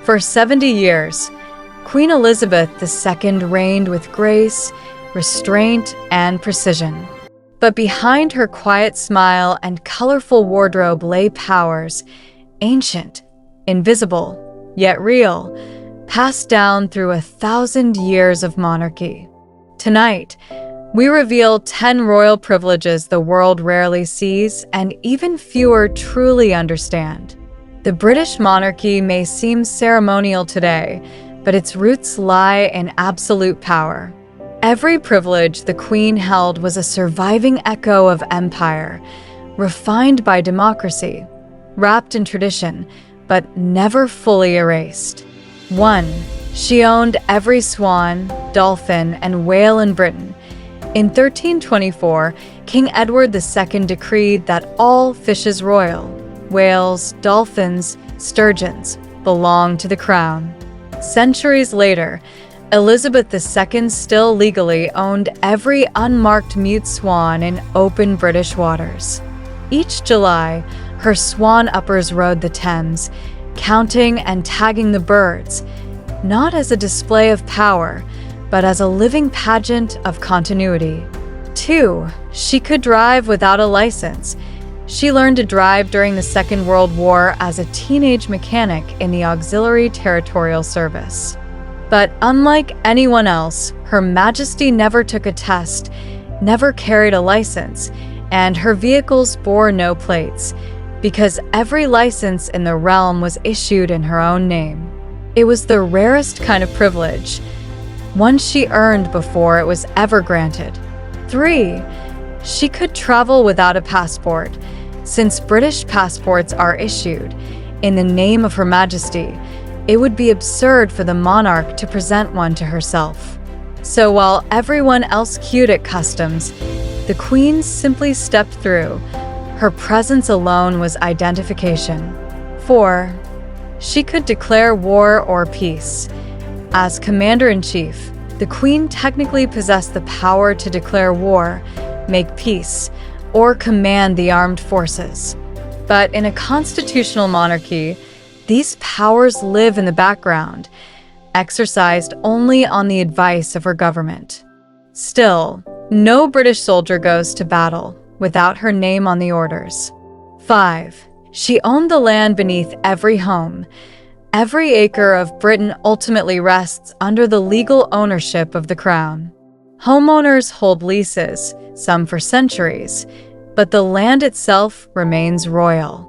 For 70 years, Queen Elizabeth II reigned with grace, restraint, and precision. But behind her quiet smile and colorful wardrobe lay powers, ancient, invisible, yet real, passed down through 1,000 years of monarchy. Tonight, we reveal 10 royal privileges the world rarely sees and even fewer truly understand. The British monarchy may seem ceremonial today, but its roots lie in absolute power. Every privilege the Queen held was a surviving echo of empire, refined by democracy, wrapped in tradition, but never fully erased. 1. She owned every swan, dolphin, and whale in Britain. In 1324, King Edward II decreed that all fishes royal, whales, dolphins, sturgeons, belonged to the crown. Centuries later, Elizabeth II still legally owned every unmarked mute swan in open British waters. Each July, her swan uppers rode the Thames, counting and tagging the birds, not as a display of power, but as a living pageant of continuity. 2. She could drive without a license. She learned to drive during the Second World War as a teenage mechanic in the Auxiliary Territorial Service. But unlike anyone else, Her Majesty never took a test, never carried a license, and her vehicles bore no plates, because every license in the realm was issued in her own name. It was the rarest kind of privilege, one she earned before it was ever granted. 3. She could travel without a passport. Since British passports are issued in the name of Her Majesty, it would be absurd for the monarch to present one to herself. So while everyone else queued at customs, the Queen simply stepped through. Her presence alone was identification. 4. She could declare war or peace. As Commander-in-Chief, the Queen technically possessed the power to declare war, make peace, or command the armed forces. But in a constitutional monarchy, these powers live in the background, exercised only on the advice of her government. Still, no British soldier goes to battle without her name on the orders. 5. She owned the land beneath every home. Every acre of Britain ultimately rests under the legal ownership of the crown. Homeowners hold leases, some for centuries, but the land itself remains royal.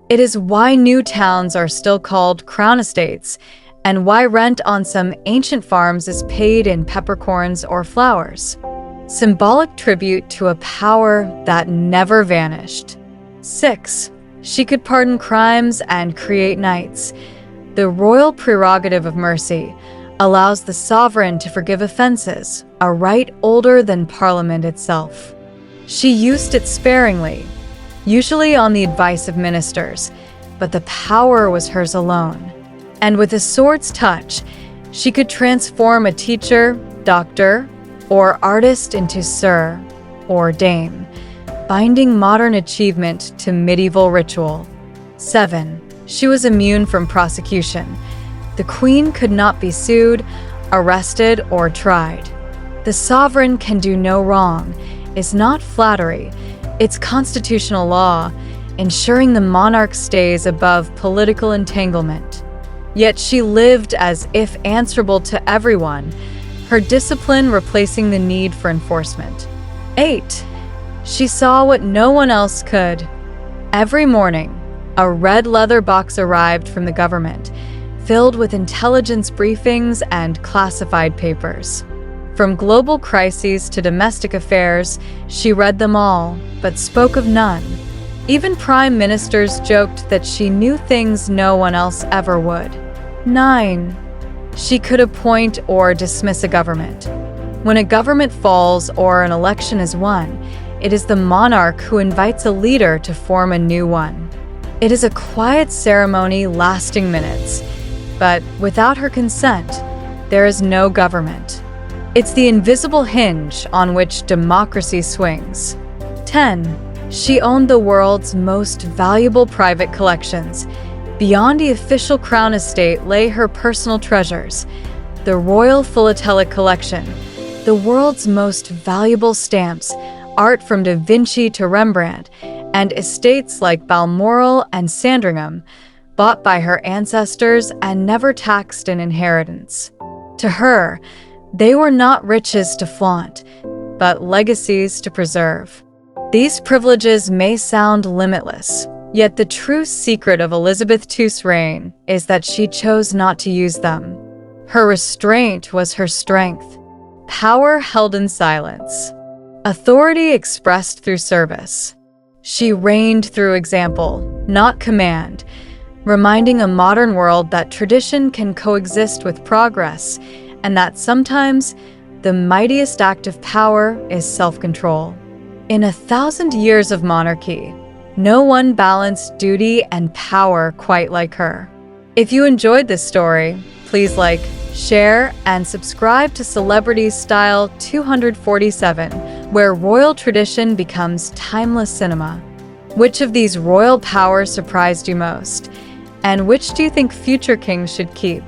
It is why new towns are still called crown estates, and why rent on some ancient farms is paid in peppercorns or flowers. Symbolic tribute to a power that never vanished. 6. She could pardon crimes and create knights. The royal prerogative of mercy allows the sovereign to forgive offenses, a right older than Parliament itself. She used it sparingly, usually on the advice of ministers, but the power was hers alone. And with a sword's touch, she could transform a teacher, doctor, or artist into sir or dame, binding modern achievement to medieval ritual. 7. She was immune from prosecution. The Queen could not be sued, arrested, or tried. The sovereign can do no wrong is not flattery, it's constitutional law, ensuring the monarch stays above political entanglement. Yet she lived as if answerable to everyone, her discipline replacing the need for enforcement. 8. She saw what no one else could. Every morning, a red leather box arrived from the government, filled with intelligence briefings and classified papers. From global crises to domestic affairs, she read them all, but spoke of none. Even prime ministers joked that she knew things no one else ever would. 9. She could appoint or dismiss a government. When a government falls or an election is won, it is the monarch who invites a leader to form a new one. It is a quiet ceremony lasting minutes, but without her consent, there is no government. It's the invisible hinge on which democracy swings. 10. She owned the world's most valuable private collections. Beyond the official crown estate lay her personal treasures, the Royal Philatelic Collection, the world's most valuable stamps, art from Da Vinci to Rembrandt, and estates like Balmoral and Sandringham, bought by her ancestors and never taxed in inheritance. To her, they were not riches to flaunt, but legacies to preserve. These privileges may sound limitless, yet the true secret of Elizabeth II's reign is that she chose not to use them. Her restraint was her strength, power held in silence, authority expressed through service. She reigned through example, not command, reminding a modern world that tradition can coexist with progress, and that sometimes the mightiest act of power is self-control. In 1,000 years of monarchy, no one balanced duty and power quite like her. If you enjoyed this story, please like, share, and subscribe to Celebrity Style 247, where royal tradition becomes timeless cinema. Which of these royal powers surprised you most? And which do you think future kings should keep?